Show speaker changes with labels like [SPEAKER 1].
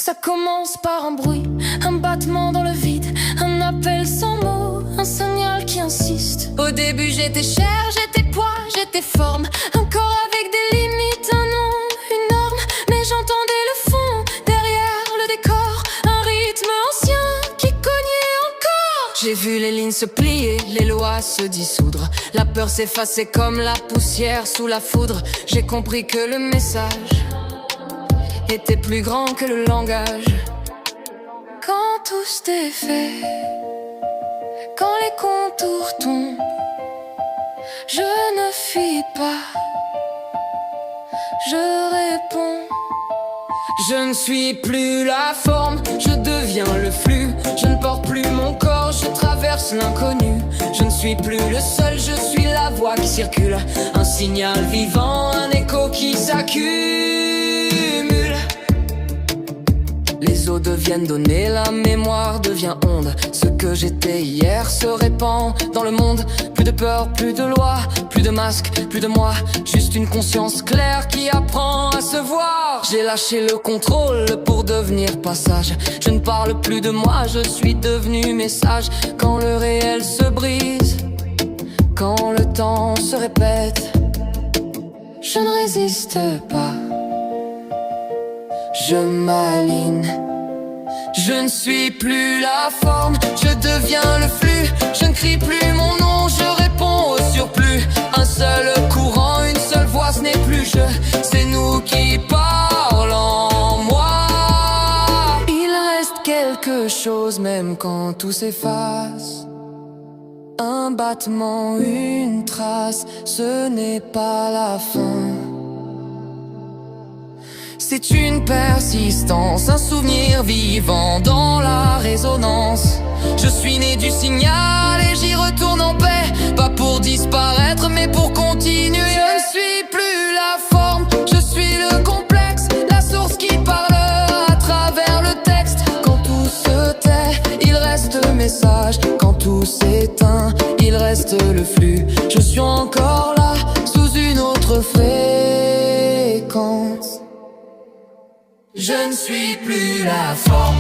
[SPEAKER 1] Ça commence par un bruit, un battement dans le vide, un appel sans mots, un signal qui insiste. Au début j'étais chair, j'étais poids, j'étais forme, un corps avec des limites, un nom, une norme. Mais j'entendais le fond, derrière le décor, un rythme ancien qui cognait encore. J'ai vu les lignes se plier, les lois se dissoudre, la peur s'effacer comme la poussière sous la foudre. J'ai compris que le message était plus grand que le langage. Quand tout se défait, quand les contours tombent, je ne fuis pas, je réponds. Je ne suis plus la forme, je deviens le flux. Je ne porte plus mon corps, je traverse l'inconnu. Je ne suis plus le seul, je suis la voix qui circule. Un signal vivant, un écho qui s'accumule. Les eaux deviennent données, la mémoire devient onde. Ce que j'étais hier se répand dans le monde. Plus de peur, plus de loi, plus de masque, plus de moi. Juste une conscience claire qui apprend à se voir. J'ai lâché le contrôle pour devenir passage. Je ne parle plus de moi, je suis devenu message. Quand le réel se brise, quand le temps se répète, je ne résiste pas, je m'aligne. Je ne suis plus la forme, je deviens le flux. Je ne crie plus mon nom, je réponds au surplus. Un seul courant, une seule voix, ce n'est plus je, c'est nous qui parlons en moi. Il reste quelque chose même quand tout s'efface. Un battement, une trace, ce n'est pas la fin. C'est une persistance, un souvenir vivant dans la résonance. Je suis né du signal et j'y retourne en paix. Pas pour disparaître mais pour continuer. Je ne suis plus la forme, je suis le complexe, la source qui parle à travers le texte. Quand tout se tait, il reste le message. Quand tout s'éteint, il reste le flux. Je suis encore là, sous une autre fréquence. Je ne suis plus la forme.